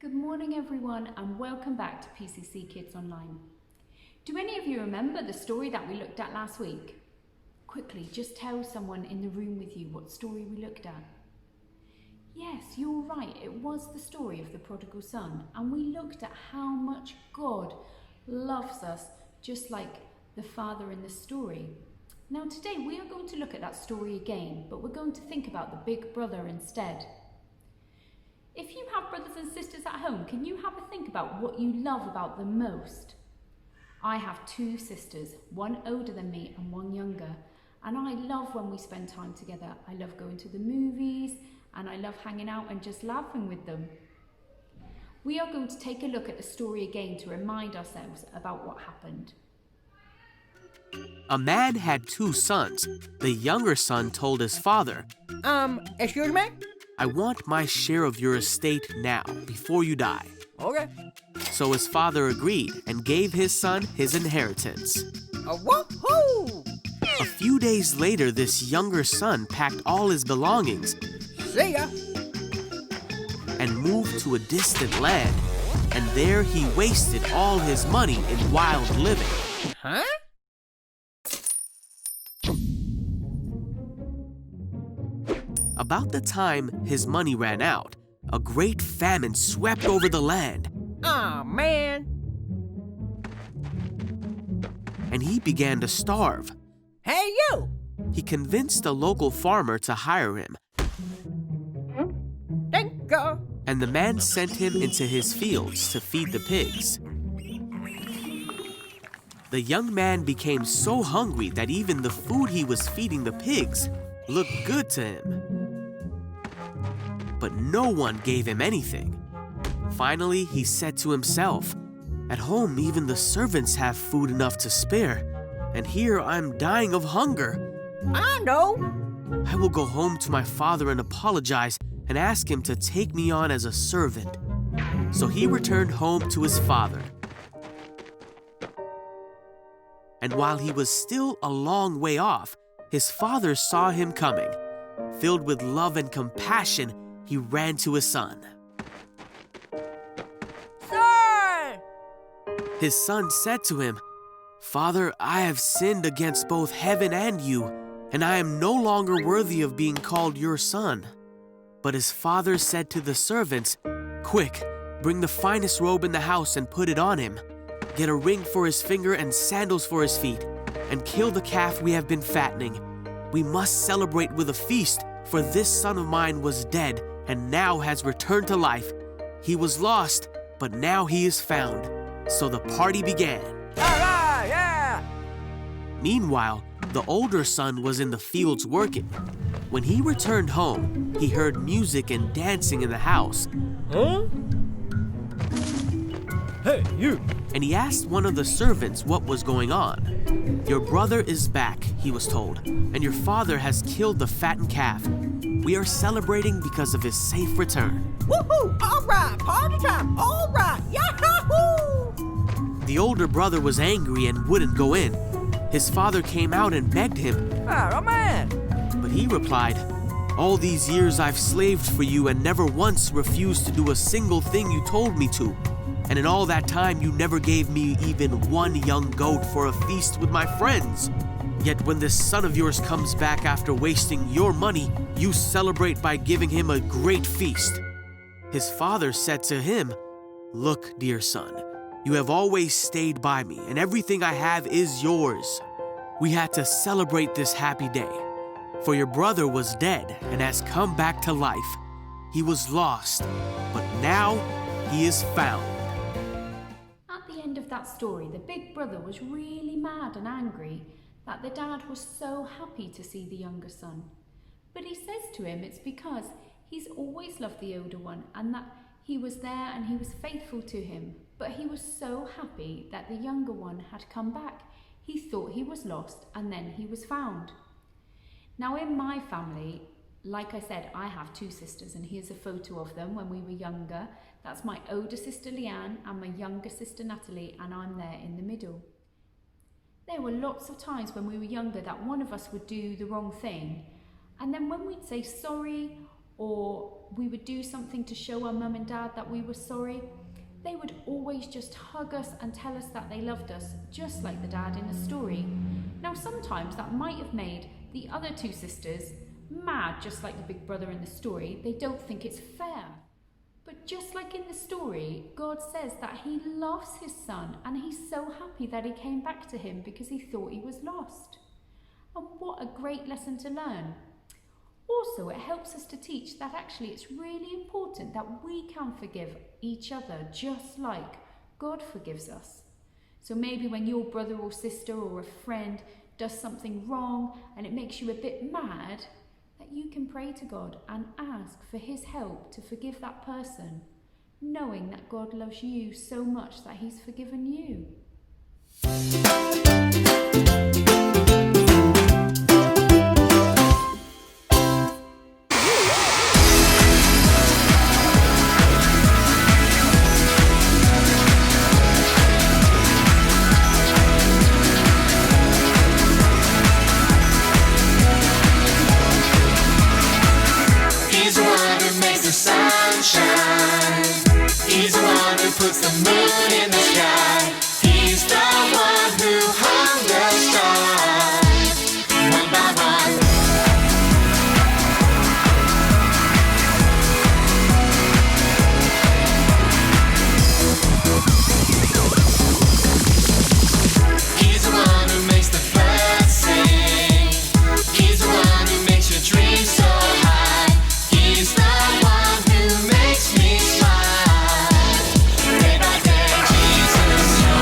Good morning everyone and welcome back to PCC Kids Online. Do any of you remember the story that we looked at last week? Quickly, just tell someone in the room with you what story we looked at. Yes, you're right, it was the story of the prodigal son, and we looked at how much God loves us just like the father in the story. Now today we are going to look at that story again, but we're going to think about the big brother instead. If you have brothers and sisters at home, can you have a think about what you love about them most? I have two sisters, one older than me and one younger, and I love when we spend time together. I love going to the movies and I love hanging out and just laughing with them. We are going to take a look at the story again to remind ourselves about what happened. A man had two sons. The younger son told his father, Excuse me? I want my share of your estate now, before you die. Okay. So his father agreed and gave his son his inheritance. Woohoo! A few days later, this younger son packed all his belongings See ya! and moved to a distant land. And there he wasted all his money in wild living. Huh? About the time his money ran out, a great famine swept over the land, Aw, man. and he began to starve. Hey, you! He convinced a local farmer to hire him, Thank you. and the man sent him into his fields to feed the pigs. The young man became so hungry that even the food he was feeding the pigs looked good to him. But no one gave him anything. Finally, he said to himself, "At home, even the servants have food enough to spare, and here I'm dying of hunger. I know. I will go home to my father and apologize and ask him to take me on as a servant." So he returned home to his father. And while he was still a long way off, his father saw him coming. Filled with love and compassion, he ran to his son. Sir! His son said to him, "Father, I have sinned against both heaven and you, and I am no longer worthy of being called your son." But his father said to the servants, "Quick, bring the finest robe in the house and put it on him. Get a ring for his finger and sandals for his feet, and kill the calf we have been fattening. We must celebrate with a feast, for this son of mine was dead and now has returned to life. He was lost, but now he is found." So the party began. All right, yeah! Meanwhile, the older son was in the fields working. When he returned home, he heard music and dancing in the house, Huh? Hey, you! and he asked one of the servants what was going on. "Your brother is back," he was told, "and your father has killed the fattened calf. We are celebrating because of his safe return." Woohoo! All right, party time! All right, yahoo! The older brother was angry and wouldn't go in. His father came out and begged him, Oh, man! but he replied, "All these years I've slaved for you and never once refused to do a single thing you told me to. And in all that time you never gave me even one young goat for a feast with my friends. Yet when this son of yours comes back after wasting your money, you celebrate by giving him a great feast." His father said to him, "Look, dear son, you have always stayed by me, and everything I have is yours. We had to celebrate this happy day, for your brother was dead and has come back to life. He was lost, but now he is found." At the end of that story, the big brother was really mad and angry that the dad was so happy to see the younger son. But he says to him it's because he's always loved the older one and that he was there and he was faithful to him. But he was so happy that the younger one had come back. He thought he was lost and then he was found. Now in my family, like I said, I have two sisters and here's a photo of them when we were younger. That's my older sister Leanne and my younger sister Natalie, and I'm there in the middle. There were lots of times when we were younger that one of us would do the wrong thing, and then when we'd say sorry or we would do something to show our mum and dad that we were sorry, they would always just hug us and tell us that they loved us, just like the dad in the story. Now sometimes that might have made the other two sisters mad, just like the big brother in the story. They don't think it's fair. But just like in the story, God says that he loves his son and he's so happy that he came back to him because he thought he was lost. And what a great lesson to learn. Also, it helps us to teach that actually it's really important that we can forgive each other just like God forgives us. So maybe when your brother or sister or a friend does something wrong and it makes you a bit mad, that you can pray to God and ask for his help to forgive that person, knowing that God loves you so much that he's forgiven you. He's the one who puts the moon in the sky. He's the one who hung the stars one by one. He's the one who makes the birds sing. He's the one who makes your dreams so high. He's the one who makes me smile. Day by day, Jesus.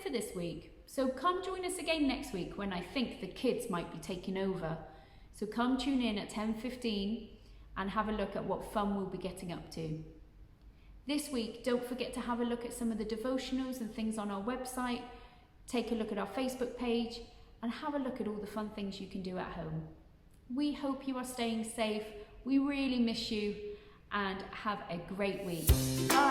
for this week. So come join us again next week when I think the kids might be taking over. So come tune in at 10:15 and have a look at what fun we'll be getting up to. This week, don't forget to have a look at some of the devotionals and things on our website, take a look at our Facebook page, and have a look at all the fun things you can do at home. We hope you are staying safe. We really miss you, and have a great week. Bye.